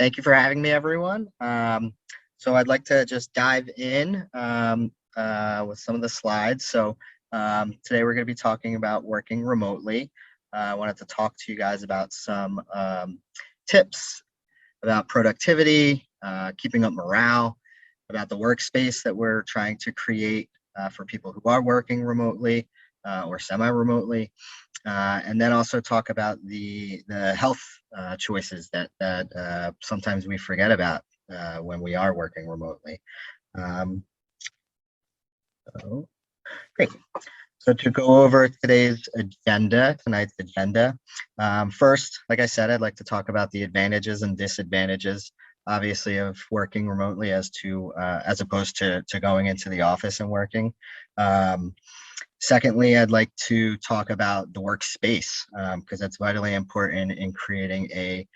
Thank you for having me, everyone. So I'd like to just dive in with some of the slides. Today we're going to be talking about working remotely. I wanted to talk to you guys about some tips about productivity, keeping up morale, about the workspace that we're trying to create for people who are working remotely or semi-remotely. And then also talk about the health choices that sometimes we forget about when we are working remotely. So, great. So to go over tonight's agenda, first, like I said, I'd like to talk about the advantages and disadvantages, obviously, of working remotely as opposed to going into the office and working. Secondly, I'd like to talk about the workspace because that's vitally important in creating a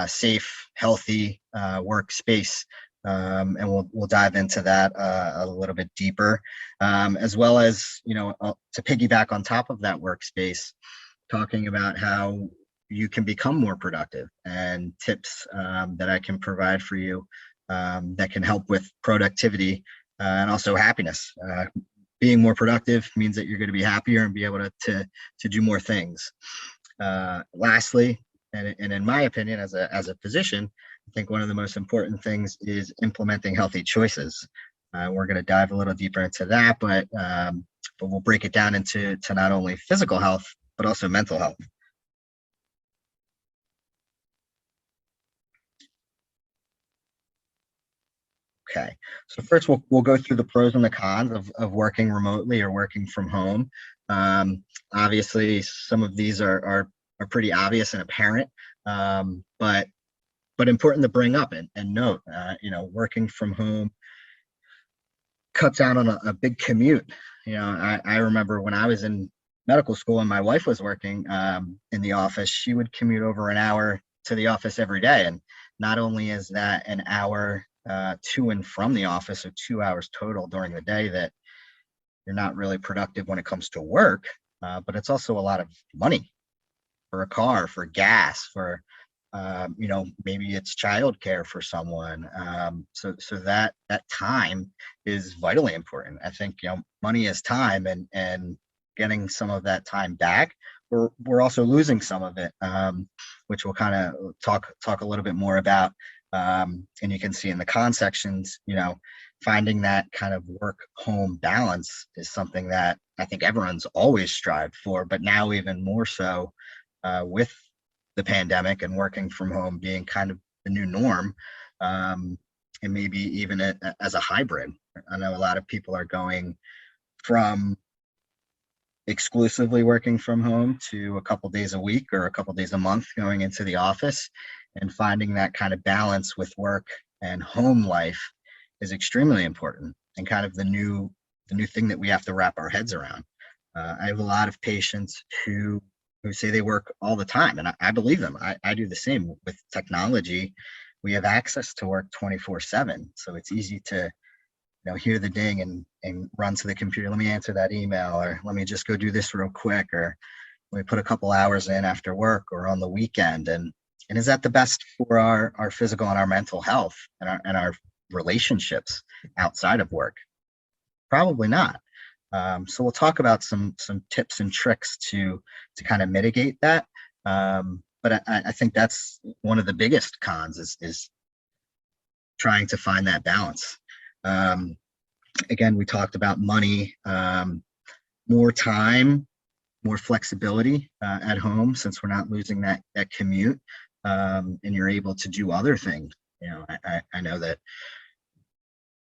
safe, healthy workspace. And we'll dive into that a little bit deeper, as well as, to piggyback on top of that workspace, talking about how you can become more productive and tips that I can provide for you that can help with productivity and also happiness. Being more productive means that you're going to be happier and be able to do more things. Lastly, and in my opinion, as a physician, I think one of the most important things is implementing healthy choices. We're going to dive a little deeper into that, but we'll break it down into not only physical health, but also mental health. Okay, so first we'll go through the pros and the cons of working remotely or working from home. Obviously, some of these are pretty obvious and apparent, but important to bring up and note. Working from home cuts out on a big commute. I remember when I was in medical school and my wife was working in the office, she would commute over an hour to the office every day, and not only is that an hour to and from the office, so 2 hours total during the day that you're not really productive when it comes to work, but it's also a lot of money for a car, for gas, for maybe it's childcare for someone. So that time is vitally important. I think money is time, and getting some of that time back, we're also losing some of it, which we'll kind of talk a little bit more about. And you can see in the con sections, finding that kind of work-home balance is something that I think everyone's always strived for, but now even more so with the pandemic and working from home being kind of the new norm, and maybe even as a hybrid. I know a lot of people are going from exclusively working from home to a couple days a week or a couple days a month going into the office, and finding that kind of balance with work and home life is extremely important and kind of the new thing that we have to wrap our heads around. I have a lot of patients who say they work all the time, and I believe them. I do the same. With technology, we have access to work 24/7, so it's easy to hear the ding and run to the computer. Let me answer that email, or let me just go do this real quick, or let me put a couple hours in after work or on the weekend. And is that the best for our physical and our mental health and our relationships outside of work? Probably not. So we'll talk about some tips and tricks to kind of mitigate that. But I think that's one of the biggest cons is trying to find that balance. Again, we talked about money, more time, more flexibility at home, since we're not losing that commute, and you're able to do other things. I know that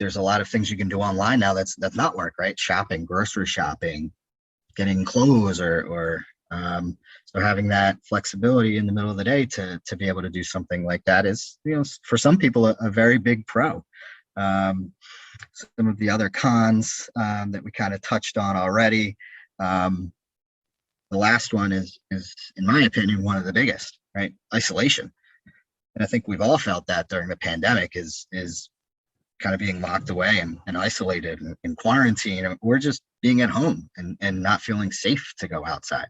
there's a lot of things you can do online now that's not work, right? Shopping, grocery shopping, getting clothes, or so having that flexibility in the middle of the day to be able to do something like that is, for some people a very big pro. Some of the other cons that we kind of touched on already. The last one is, in my opinion, one of the biggest, right? Isolation. And I think we've all felt that during the pandemic is kind of being locked away and isolated and in quarantine, or just being at home and not feeling safe to go outside.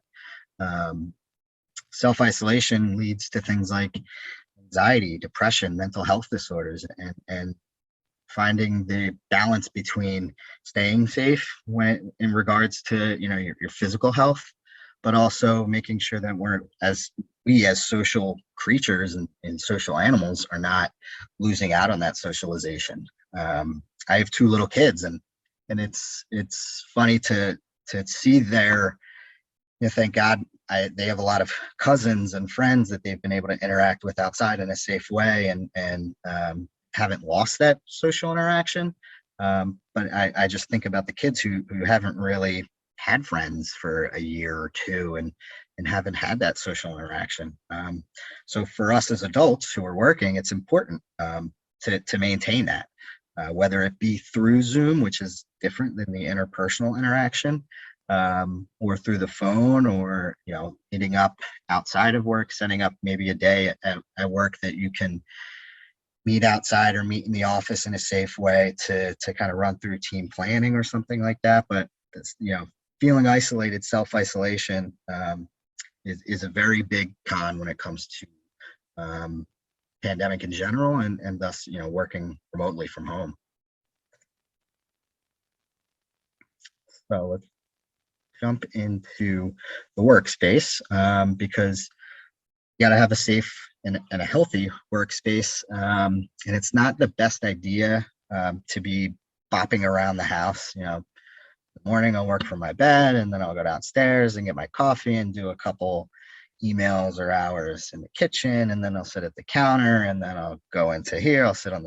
Self-isolation leads to things like anxiety, depression, mental health disorders, and finding the balance between staying safe when in regards to your physical health, but also making sure that we as social creatures and social animals are not losing out on that socialization. I have two little kids, and it's funny to see their, thank God they have a lot of cousins and friends that they've been able to interact with outside in a safe way, and haven't lost that social interaction. But I just think about the kids who haven't really had friends for a year or two, and haven't had that social interaction. So for us as adults who are working, it's important to maintain that, whether it be through Zoom, which is different than the interpersonal interaction, or through the phone, or meeting up outside of work, setting up maybe a day at work that you can meet outside or meet in the office in a safe way to kind of run through team planning or something like that. But feeling isolated, self-isolation, is a very big con when it comes to pandemic in general, and thus working remotely from home. So let's jump into the workspace, because you got to have a safe and a healthy workspace, and it's not the best idea to be bopping around the house. The morning I'll work from my bed, and then I'll go downstairs and get my coffee and do a couple emails or hours in the kitchen, and then I'll sit at the counter, and then I'll go into here, I'll sit on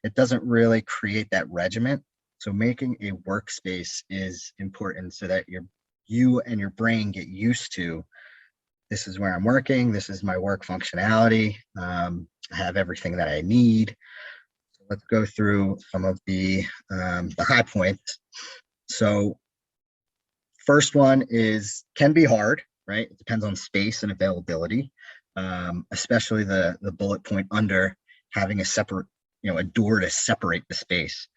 it doesn't really create that regiment. So making a workspace is important so that you and your brain get used to, this is where I'm working, this is my work functionality, I have everything that I need. So let's go through some of the high points. So first one can be hard, right? It depends on space and availability, especially the bullet point under having a separate, a door to separate the space.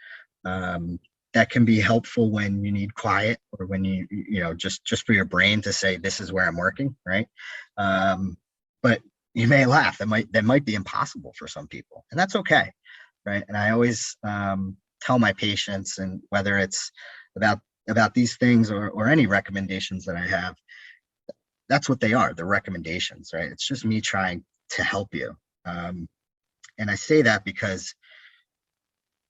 That can be helpful when you need quiet, or when just for your brain to say, this is where I'm working, right? But you may laugh, that might be impossible for some people, and that's okay, right? And I always tell my patients, and whether it's about these things or any recommendations that I have, that's what they are, the recommendations, right? It's just me trying to help you. And I say that because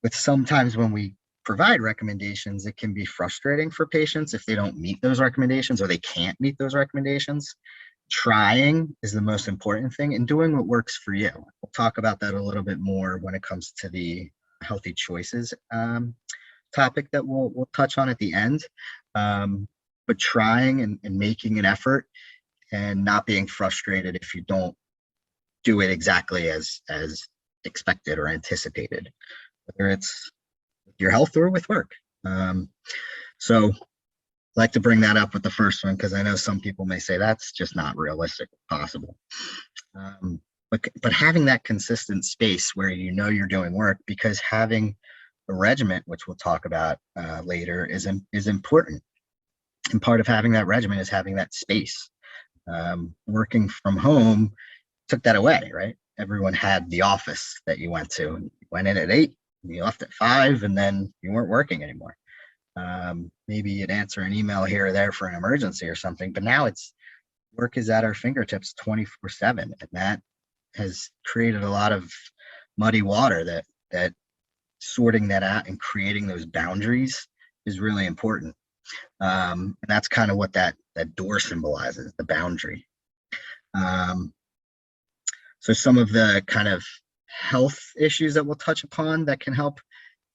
sometimes when we provide recommendations, it can be frustrating for patients if they don't meet those recommendations, or they can't meet those recommendations. Trying is the most important thing, and doing what works for you. We'll talk about that a little bit more when it comes to the healthy choices topic that we'll touch on at the end. But trying and making an effort, and not being frustrated if you don't do it exactly as expected or anticipated, whether it's with your health or with work. So I'd like to bring that up with the first one, because I know some people may say that's just not realistic or possible. But having that consistent space where you're doing work, because having a regiment, which we'll talk about later, is important. And part of having that regiment is having that space. Working from home took that away, right? Everyone had the office that you went to, and you went in at 8, and you left at 5, and then you weren't working anymore. Maybe you'd answer an email here or there for an emergency or something, but now work is at our fingertips 24/7, and that has created a lot of muddy water. That sorting that out and creating those boundaries is really important. And that's kind of what that door symbolizes, the boundary. So some of the kind of health issues that we'll touch upon that can help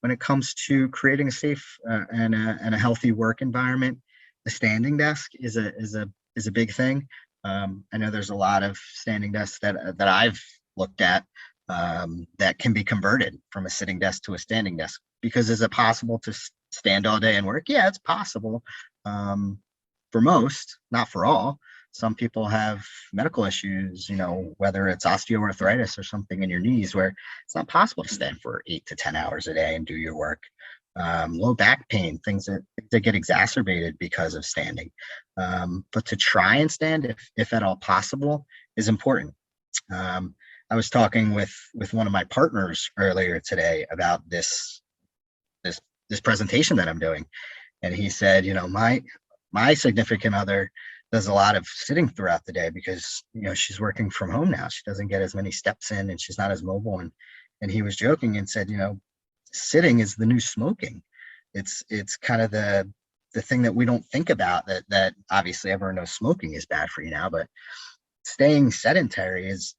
when it comes to creating a safe and a healthy work environment. The standing desk is a big thing. I know there's a lot of standing desks that I've looked at that can be converted from a sitting desk to a standing desk. Because is it possible to stand all day and work? Yeah, it's possible. For most, not for all. Some people have medical issues, whether it's osteoarthritis or something in your knees, where it's not possible to stand for 8 to 10 hours a day and do your work. Low back pain, things that get exacerbated because of standing. But to try and stand, if at all possible, is important. I was talking with one of my partners earlier today about this this presentation that I'm doing, and he said, my significant other does a lot of sitting throughout the day because she's working from home now. She doesn't get as many steps in, and she's not as mobile. And he was joking and said, sitting is the new smoking. It's kind of the thing that we don't think about, that obviously everyone knows smoking is bad for you now, but staying sedentary is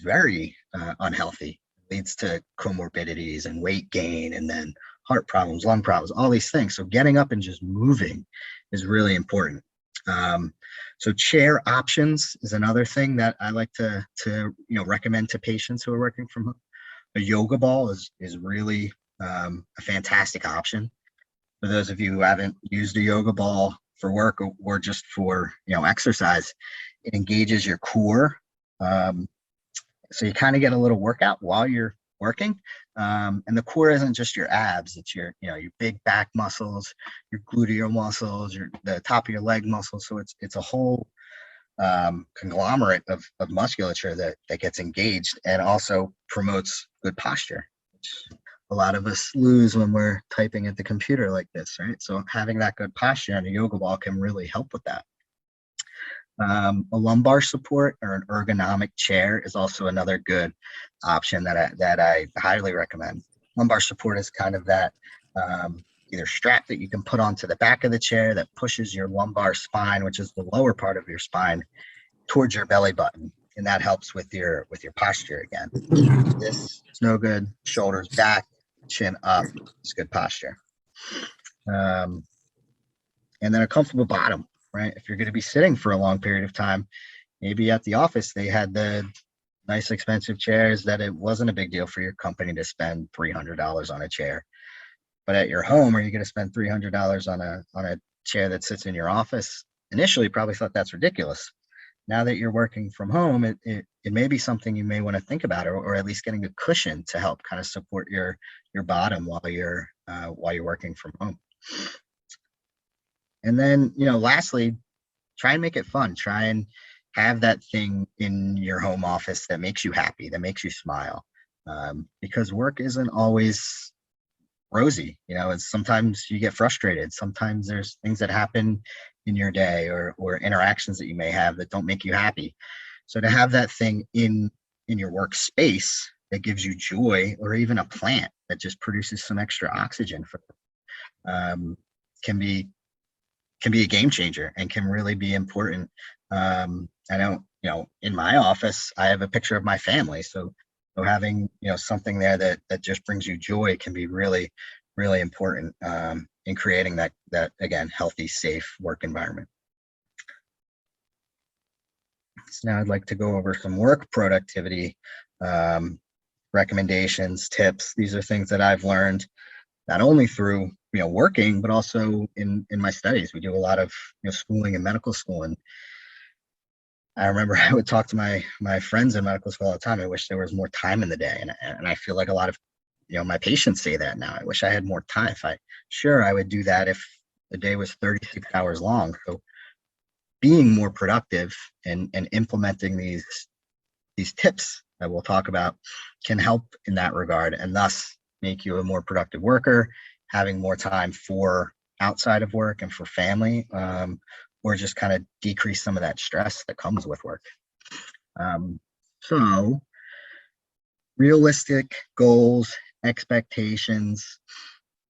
very unhealthy. It leads to comorbidities and weight gain, and then heart problems, lung problems, all these things. So getting up and just moving is really important. So chair options is another thing that I like to recommend to patients who are working from home. A yoga ball is really a fantastic option. For those of you who haven't used a yoga ball for work or just for exercise, it engages your core. So you kind of get a little workout while you're working. And the core isn't just your abs, it's your big back muscles, your gluteal muscles, the top of your leg muscles. So it's a whole conglomerate of musculature that gets engaged, and also promotes good posture, which a lot of us lose when we're typing at the computer like this, right? So having that good posture on a yoga ball can really help with that. A lumbar support or an ergonomic chair is also another good option that I highly recommend. Lumbar support is kind of that either strap that you can put onto the back of the chair that pushes your lumbar spine, which is the lower part of your spine, towards your belly button, and that helps with your posture again. This is no good. Shoulders back, chin up. It's good posture. And then a comfortable bottom, right? If you're going to be sitting for a long period of time, maybe at the office they had the nice expensive chairs that it wasn't a big deal for your company to spend $300 on a chair. But at your home, are you going to spend $300 on a chair that sits in your office? Initially, you probably thought that's ridiculous. Now that you're working from home, it may be something you may want to think about, or at least getting a cushion to help kind of support your bottom while you're working from home. And then, lastly, try and make it fun. Try and have that thing in your home office that makes you happy, that makes you smile, because work isn't always rosy. Sometimes you get frustrated. Sometimes there's things that happen in your day or interactions that you may have that don't make you happy. So to have that thing in your workspace that gives you joy, or even a plant that just produces some extra oxygen can be a game changer and can really be important. I know, in my office, I have a picture of my family. So having, something there that just brings you joy can be really, really important in creating that again, healthy, safe work environment. So now I'd like to go over some work productivity recommendations, tips. These are things that I've learned not only through working, but also in my studies. We do a lot of schooling in medical school, and I remember I would talk to my friends in medical school all the time. I wish there was more time in the day, and I feel like a lot of my patients say that now. I wish I had more time. I would do that if the day was 36 hours long. So being more productive and implementing these tips that we'll talk about can help in that regard, and thus make you a more productive worker, having more time for outside of work and for family, or just kind of decrease some of that stress that comes with work. So realistic goals, expectations,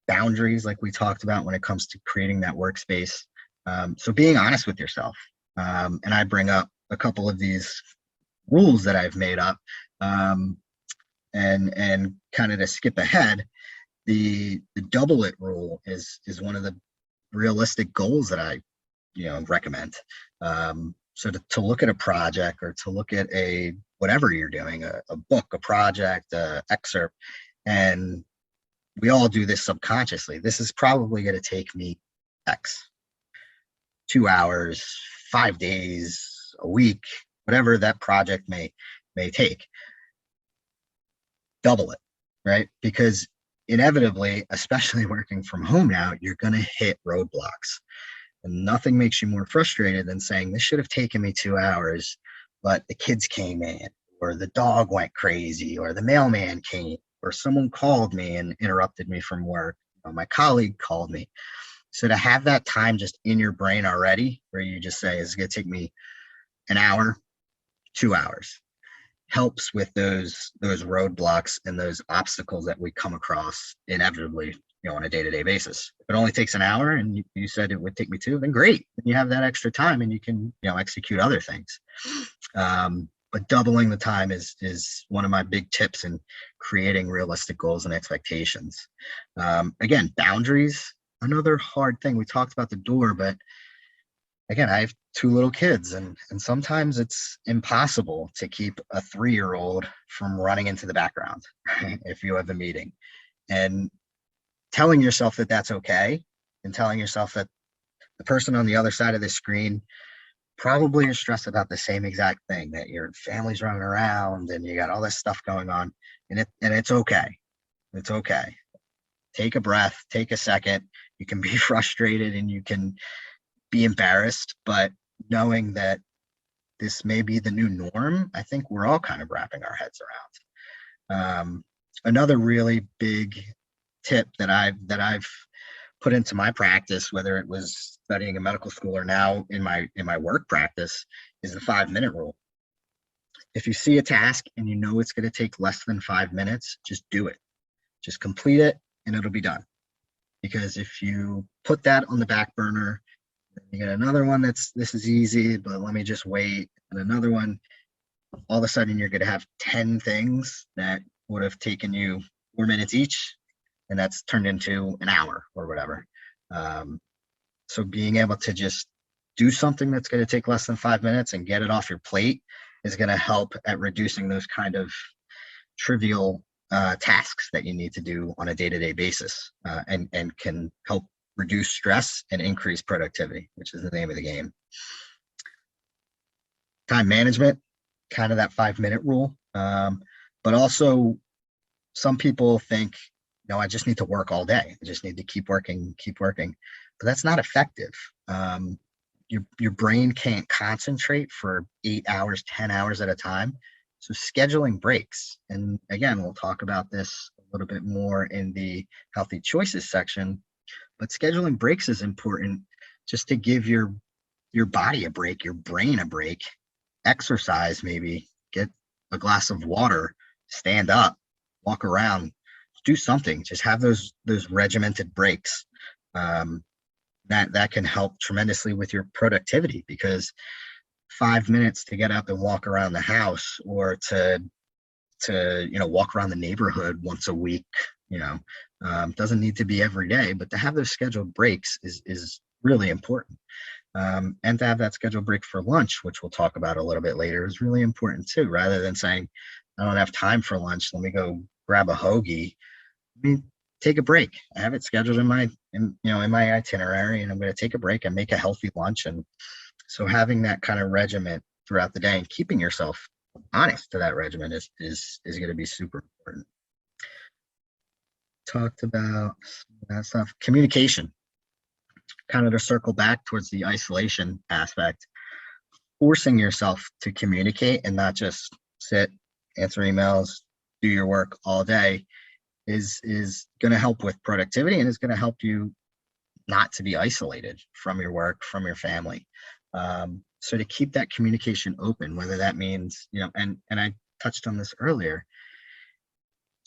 boundaries, like we talked about when it comes to creating that workspace. So being honest with yourself. And I bring up a couple of these rules that I've made up, and kind of to skip ahead, the double it rule is one of the realistic goals that I recommend. So to look at a project, or to look at whatever you're doing, a book, a project, excerpt, and we all do this subconsciously. This is probably going to take me X, 2 hours, 5 days, a week, whatever that project may take. Double it, right? Because inevitably, especially working from home now, you're going to hit roadblocks. And nothing makes you more frustrated than saying, this should have taken me 2 hours, but the kids came in, or the dog went crazy, or the mailman came, or someone called me and interrupted me from work, or my colleague called me. So to have that time just in your brain already, where you just say, it's going to take me an hour, 2 hours, helps with those roadblocks and those obstacles that we come across inevitably, on a day-to-day basis. If it only takes an hour and you said it would take me two, then great. Then you have that extra time and you can, execute other things. But doubling the time is one of my big tips in creating realistic goals and expectations. Again, boundaries, another hard thing. We talked about the door, but again, I have two little kids, and sometimes it's impossible to keep a 3-year-old from running into the background if you have a meeting. And telling yourself that that's okay, and telling yourself that the person on the other side of the screen probably is stressed about the same exact thing, that your family's running around and you got all this stuff going on, and it's okay. It's okay. Take a breath, take a second. You can be frustrated and you can be embarrassed, but knowing that this may be the new norm, I think we're all kind of wrapping our heads around. Another really big tip that I've put into my practice, whether it was studying in medical school or now in my work practice, is the 5-minute rule. If you see a task and you know it's going to take less than 5 minutes, just do it. Just complete it and it'll be done. Because if you put that on the back burner, you get another one this is easy, but let me just wait, and another one, all of a sudden you're going to have 10 things that would have taken you 4 minutes each, and that's turned into an hour or whatever. So being able to just do something that's going to take less than 5 minutes and get it off your plate is going to help at reducing those kind of trivial tasks that you need to do on a day-to-day basis, and can help reduce stress and increase productivity, which is the name of the game. Time management, kind of that 5-minute rule. But also some people think, I just need to work all day. I just need to keep working. But that's not effective. Your brain can't concentrate for 8 hours, 10 hours at a time. So scheduling breaks. And again, we'll talk about this a little bit more in the healthy choices section, but scheduling breaks is important just to give your body a break, your brain a break. Exercise, maybe get a glass of water, stand up, walk around, do something. Just have those regimented breaks. That can help tremendously with your productivity, because 5 minutes to get up and walk around the house, or to walk around the neighborhood once a week, doesn't need to be every day, but to have those scheduled breaks is really important. And to have that scheduled break for lunch, which we'll talk about a little bit later, is really important too. Rather than saying, I don't have time for lunch, let me go grab a hoagie. Take a break. I have it scheduled in my itinerary, and I'm going to take a break and make a healthy lunch. And so having that kind of regimen throughout the day and keeping yourself honest to that regimen is going to be super important. Talked about that stuff. Communication, kind of to circle back towards the isolation aspect, forcing yourself to communicate and not just sit, answer emails, do your work all day is going to help with productivity, and is going to help you not to be isolated from your work, from your family. So to keep that communication open, whether that means, and I touched on this earlier,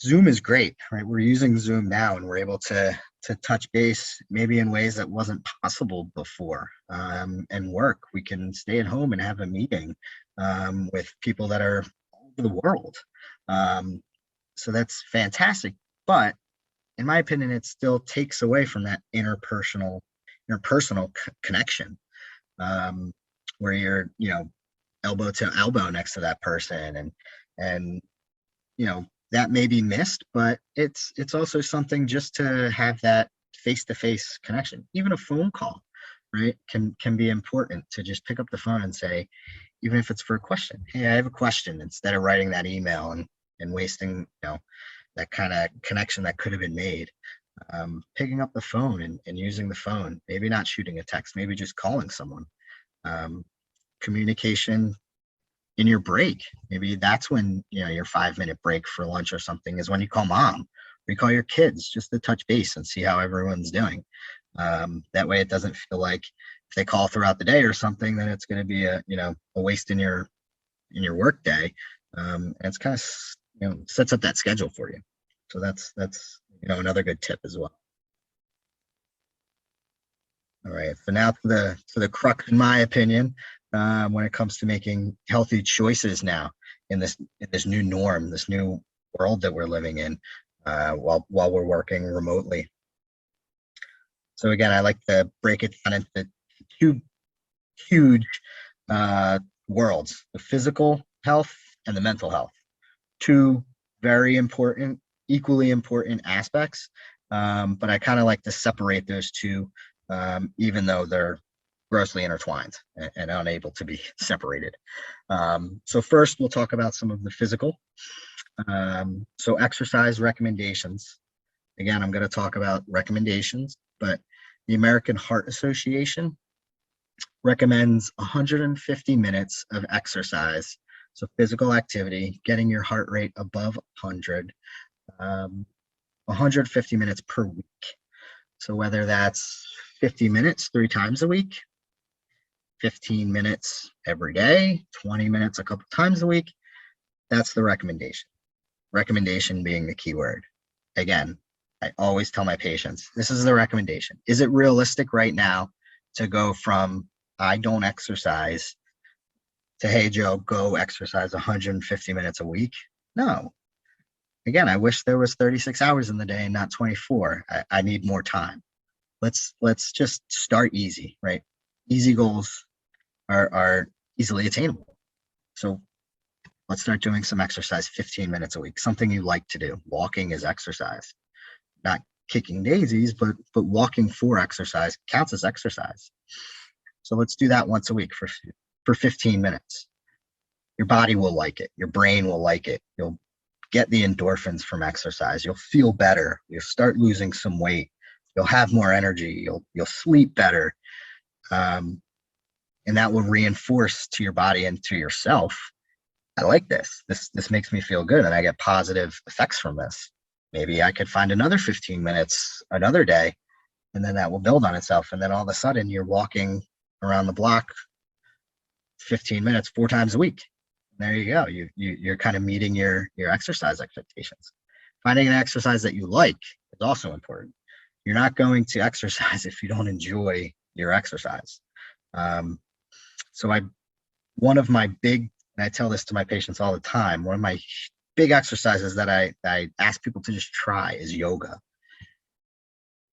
Zoom is great, right? We're using Zoom now, and we're able to touch base maybe in ways that wasn't possible before. And work, we can stay at home and have a meeting with people that are all over the world. So that's fantastic. But in my opinion, it still takes away from that interpersonal connection, where you're, elbow to elbow next to that person, and that may be missed, but it's also something just to have that face-to-face connection. Even a phone call, right, can be important, to just pick up the phone and say, even if it's for a question, hey, I have a question, instead of writing that email and wasting, that kind of connection that could have been made. Picking up the phone and using the phone, maybe not shooting a text, maybe just calling someone. Communication in your break, maybe that's when, your 5 minute break for lunch or something is when you call mom or you call your kids just to touch base and see how everyone's doing. That way it doesn't feel like if they call throughout the day or something, then it's going to be a waste in your work day. And it's kind of, sets up that schedule for you. So that's another good tip as well. All right. So now to the crux, in my opinion, when it comes to making healthy choices now in this new norm, this new world that we're living in, while we're working remotely. So again, I like to break it down into two huge worlds: the physical health and the mental health. Two very important, equally important aspects. But I kind of like to separate those two, even though they're grossly intertwined and unable to be separated. So first, we'll talk about some of the physical. So exercise recommendations. Again, I'm going to talk about recommendations, but the American Heart Association recommends 150 minutes of exercise. So physical activity, getting your heart rate above 100, 150 minutes per week. So whether that's 50 minutes 3 times a week, 15 minutes every day, 20 minutes a couple times a week, that's the recommendation. Recommendation being the key word. Again, I always tell my patients, this is the recommendation. Is it realistic right now to go from I don't exercise to, hey, Joe, go exercise 150 minutes a week? No. Again, I wish there was 36 hours in the day and not 24. I need more time. Let's just start easy, right? Easy goals are easily attainable. So let's start doing some exercise 15 minutes a week, something you like to do. Walking is exercise. Not kicking daisies, but walking for exercise counts as exercise. So let's do that once a week for 15 minutes. Your body will like it. Your brain will like it. You'll get the endorphins from exercise. You'll feel better. You'll start losing some weight. You'll have more energy. You'll sleep better. And that will reinforce to your body and to yourself, I like this. This makes me feel good, and I get positive effects from this. Maybe I could find another 15 minutes another day, and then that will build on itself. And then all of a sudden you're walking around the block 15 minutes 4 times a week. And there you go. You're kind of meeting your exercise expectations. Finding an exercise that you like is also important. You're not going to exercise if you don't enjoy your exercise. So one of my big, and I tell this to my patients all the time, one of my big exercises that I ask people to just try is yoga.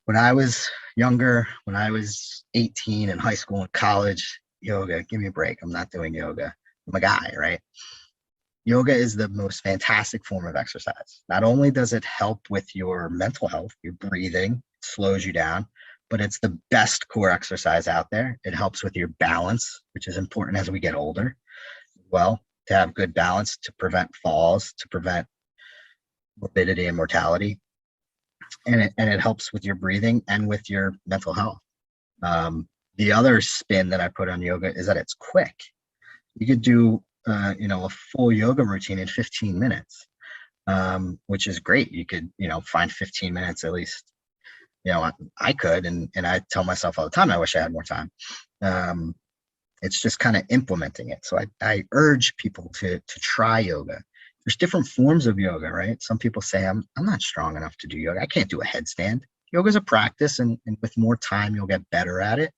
When I was younger, when I was 18 in high school and college, yoga, give me a break. I'm not doing yoga. I'm a guy, right? Yoga is the most fantastic form of exercise. Not only does it help with your mental health, your breathing, slows you down, but it's the best core exercise out there. It helps with your balance, which is important as we get older. Well, to have good balance, to prevent falls, to prevent morbidity and mortality. And it helps with your breathing and with your mental health. The other spin that I put on yoga is that it's quick. You could do, a full yoga routine in 15 minutes, which is great. You could, find 15 minutes at least. I could, and I tell myself all the time, I wish I had more time. It's just kind of implementing it. So I urge people to try yoga. There's different forms of yoga, right? Some people say, I'm not strong enough to do yoga. I can't do a headstand. Yoga is a practice, and with more time, you'll get better at it.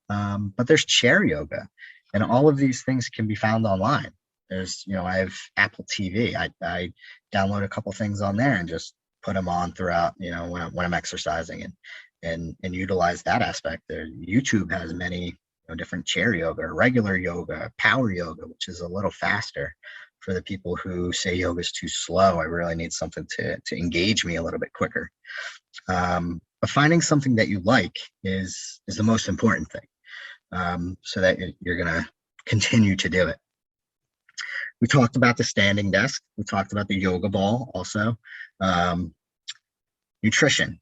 But there's chair yoga, and all of these things can be found online. There's, I have Apple TV. I download a couple things on there and just put them on throughout, when I'm exercising and utilize that aspect. There, YouTube has many different chair yoga, regular yoga, power yoga, which is a little faster for the people who say yoga is too slow. I really need something to engage me a little bit quicker. But finding something that you like is the most important thing, so that you're going to continue to do it. We talked about the standing desk. We talked about the yoga ball also. Nutrition,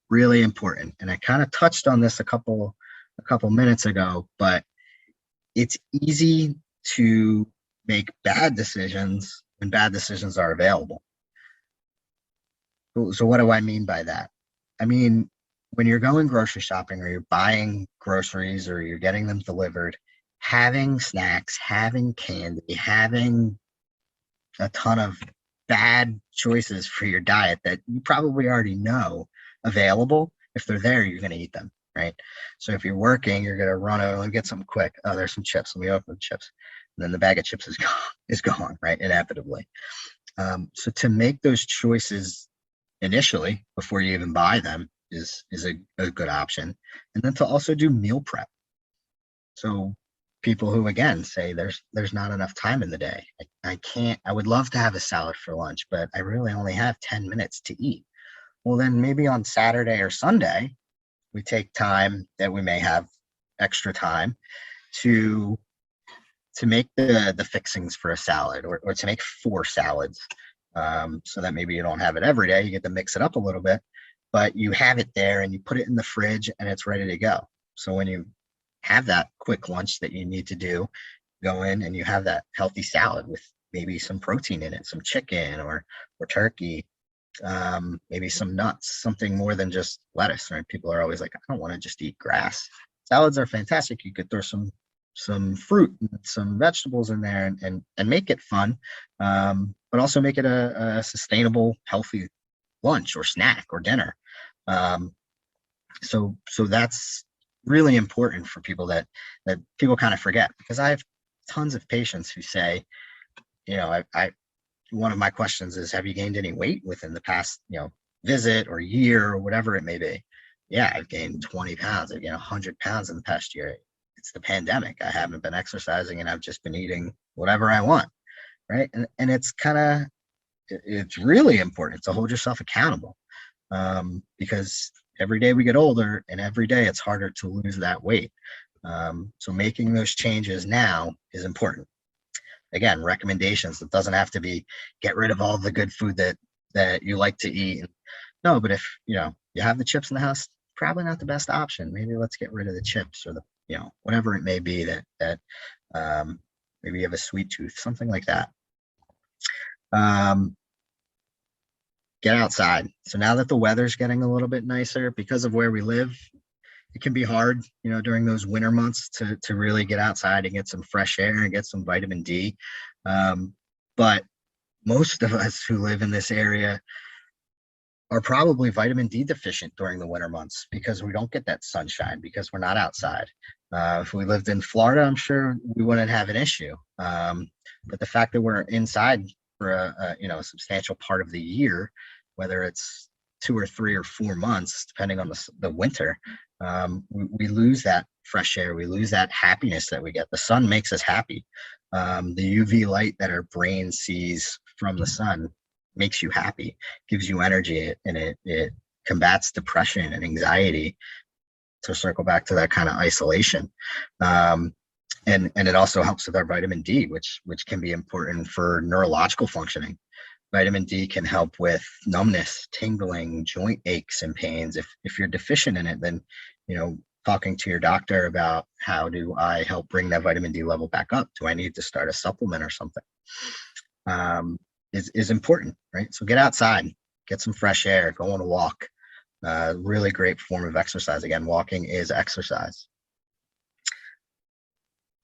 really important. And I kind of touched on this a couple minutes ago, but it's easy to make bad decisions when bad decisions are available. So what do I mean by that? I mean, when you're going grocery shopping or you're buying groceries or you're getting them delivered, having snacks, having candy, having a ton of bad choices for your diet that you probably already know available. If they're there, you're going to eat them, right? So if you're working, you're going to run over and get something quick. Oh, there's some chips. Let me open the chips. And then the bag of chips is gone, right? Inevitably. So to make those choices initially before you even buy them is a good option. And then to also do meal prep. So people who again say there's not enough time in the day. I can't, I would love to have a salad for lunch, but I really only have 10 minutes to eat. Well, then maybe on Saturday or Sunday, we take time that we may have extra time to make the fixings for a salad, or to make 4 salads, so that maybe you don't have it every day. You get to mix it up a little bit, but you have it there and you put it in the fridge and it's ready to go. So when you have that quick lunch that you need to do, go in and you have that healthy salad with maybe some protein in it, some chicken or turkey, maybe some nuts, something more than just lettuce, right? People are always like, I don't want to just eat grass. Salads are fantastic. You could throw some fruit and some vegetables in there and make it fun, but also make it a sustainable, healthy lunch or snack or dinner. Um, so that's really important for people that people kind of forget, because I have tons of patients who say, I one of my questions is, have you gained any weight within the past, visit or year or whatever it may be? Yeah, I've gained 20 pounds. I've gained 100 pounds in the past year. It's the pandemic. I haven't been exercising and I've just been eating whatever I want, right? And it's really important to hold yourself accountable, because every day we get older and every day it's harder to lose that weight. So making those changes now is important. Again, recommendations. It doesn't have to be get rid of all the good food that you like to eat. No, but if you have the chips in the house, probably not the best option. Maybe let's get rid of the chips, or the whatever it may be that maybe you have a sweet tooth, something like that. Um, get outside. So now that the weather's getting a little bit nicer, because of where we live, it can be hard, during those winter months to really get outside and get some fresh air and get some vitamin D. But most of us who live in this area are probably vitamin D deficient during the winter months, because we don't get that sunshine, because we're not outside. If we lived in Florida, I'm sure we wouldn't have an issue. But the fact that we're inside for a substantial part of the year, whether it's 2 or 3 or 4 months, depending on the winter, we lose that fresh air. We lose that happiness that we get. The sun makes us happy. The UV light that our brain sees from the sun makes you happy, gives you energy, and it combats depression and anxiety, to circle back to that kind of isolation. And it also helps with our vitamin D, which can be important for neurological functioning. Vitamin D can help with numbness, tingling, joint aches and pains. If you're deficient in it, then talking to your doctor about, how do I help bring that vitamin D level back up? Do I need to start a supplement or something? Is important, right? So get outside, get some fresh air, go on a walk. Really great form of exercise. Again, walking is exercise.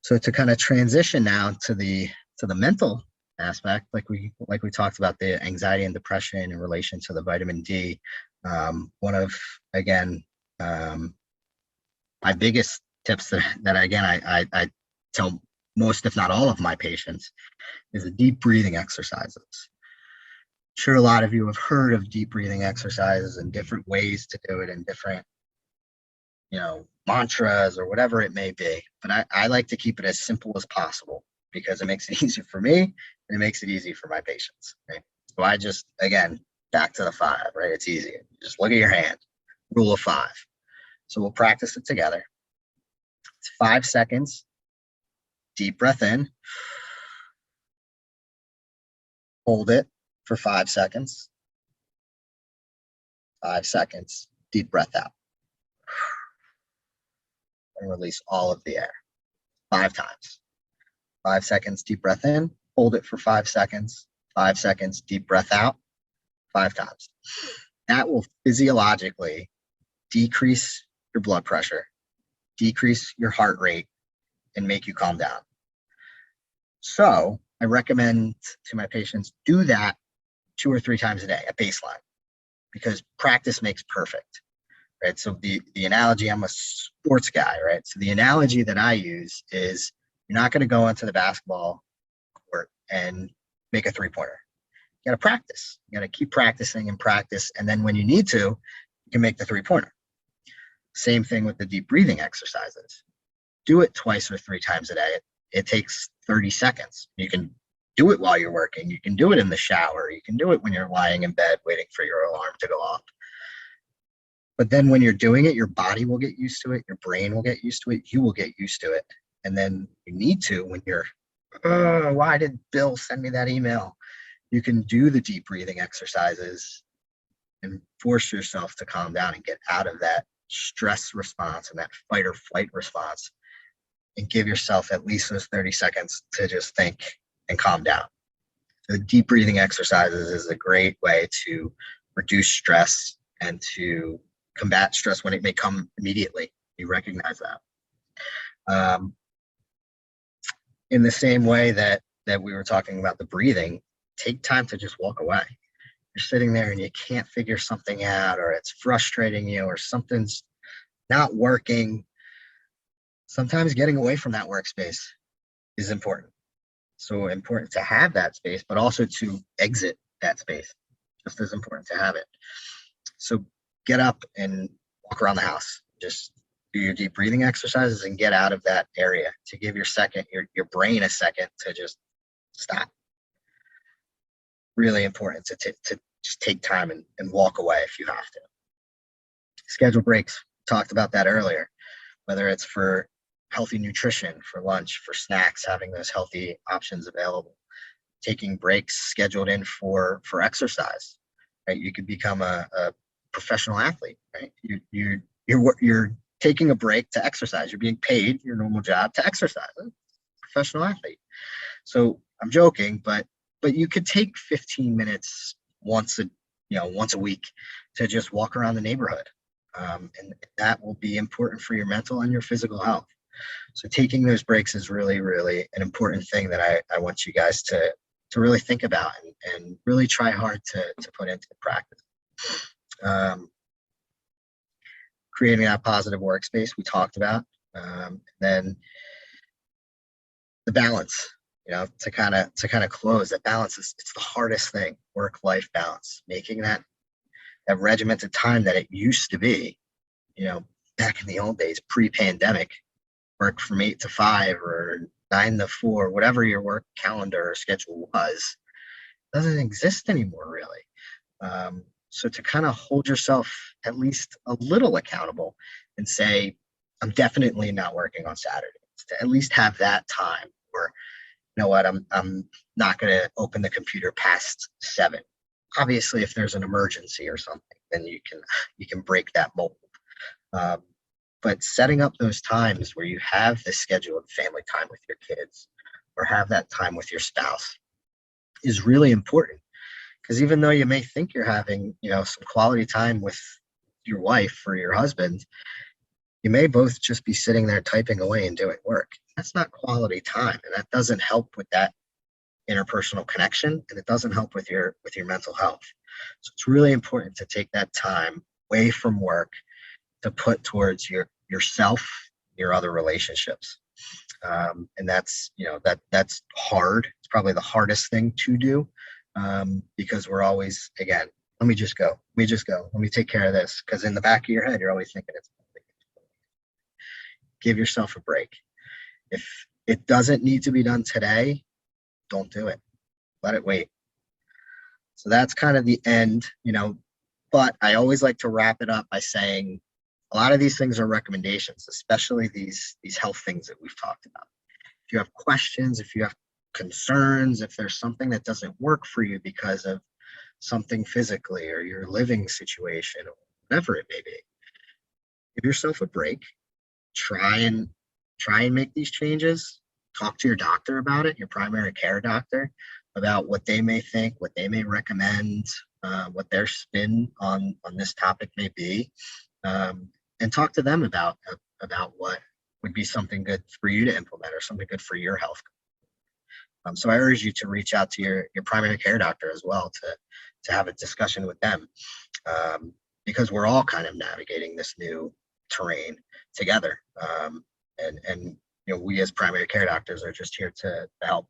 So to kind of transition now to the mental aspect, like we talked about the anxiety and depression in relation to the vitamin D. One of, again, my biggest tips that again I tell most, if not all, of my patients, is the deep breathing exercises. Sure, a lot of you have heard of deep breathing exercises and different ways to do it, and different mantras or whatever it may be, but I like to keep it as simple as possible, because it makes it easy for me and it makes it easy for my patients, right? So I just, again, back to the 5, right? It's easy. Just look at your hand. Rule of 5. So we'll practice it together. It's 5 seconds. Deep breath in. Hold it for 5 seconds. 5 seconds. Deep breath out. And release all of the air. 5 times. 5 seconds, deep breath in, hold it for 5 seconds, 5 seconds, deep breath out, 5 times. That will physiologically decrease your blood pressure, decrease your heart rate, and make you calm down. So I recommend to my patients, do that 2 or 3 times a day at baseline, because practice makes perfect, right? So the analogy, I'm a sports guy, right? So the analogy that I use is, you're not going to go into the basketball court and make a 3-pointer. You got to practice. You got to keep practicing and practice. And then when you need to, you can make the 3-pointer. Same thing with the deep breathing exercises. Do it 2 or 3 times a day. It takes 30 seconds. You can do it while you're working. You can do it in the shower. You can do it when you're lying in bed waiting for your alarm to go off. But then when you're doing it, your body will get used to it. Your brain will get used to it. You will get used to it. And then you need to, when you're, oh, why did Bill send me that email? You can do the deep breathing exercises and force yourself to calm down and get out of that stress response and that fight or flight response, and give yourself at least those 30 seconds to just think and calm down. So deep breathing exercises is a great way to reduce stress and to combat stress when it may come immediately. You recognize that. In the same way that we were talking about the breathing, take time to just walk away. You're sitting there and you can't figure something out, or it's frustrating you, or something's not working. Sometimes getting away from that workspace is important. So important to have that space, but also to exit that space, just as important to have it. So get up and walk around the house. Just do your deep breathing exercises and get out of that area, to give your brain a second to just stop. Really important to just take time and walk away if you have to. Schedule breaks. Talked about that earlier, whether it's for healthy nutrition, for lunch, for snacks, having those healthy options available, taking breaks scheduled in for exercise, right? You could become a professional athlete, right? You're taking a break to exercise. You're being paid your normal job to exercise. Professional athlete. So I'm joking, but you could take 15 minutes once a week to just walk around the neighborhood. And that will be important for your mental and your physical health. So taking those breaks is really, really an important thing that I want you guys to really think about and really try hard to put into practice. Creating that positive workspace we talked about. Then the balance, to kind of close that balance it's the hardest thing, work-life balance, making that regimented time that it used to be, back in the old days, pre-pandemic, work from 8 to 5 or 9 to 4, whatever your work calendar or schedule was, doesn't exist anymore, really. So to kind of hold yourself at least a little accountable and say, I'm definitely not working on Saturdays, to at least have that time, or you know what, I'm not going to open the computer past 7. Obviously, if there's an emergency or something, then you can break that mold. But setting up those times where you have the scheduled family time with your kids, or have that time with your spouse, is really important. Because even though you may think you're having, some quality time with your wife or your husband, you may both just be sitting there typing away and doing work. That's not quality time, and that doesn't help with that interpersonal connection, and it doesn't help with your mental health. So it's really important to take that time away from work to put towards yourself, your other relationships. And that's hard. It's probably the hardest thing to do, because we're always, again, let me just go. Let me take care of this. Because in the back of your head, you're always thinking give yourself a break. If it doesn't need to be done today, don't do it. Let it wait. So that's kind of the end, but I always like to wrap it up by saying a lot of these things are recommendations, especially these health things that we've talked about. If you have questions, if you have concerns, if there's something that doesn't work for you because of something physically or your living situation or whatever it may be, give yourself a break. Try and make these changes. talk to your doctor about it, your primary care doctor, about what they may think, what they may recommend, what their spin on this topic may be, and talk to them about what would be something good for you to implement or something good for your health. So I urge you to reach out to your primary care doctor as well to have a discussion with them, because we're all kind of navigating this new terrain together. And we as primary care doctors are just here to help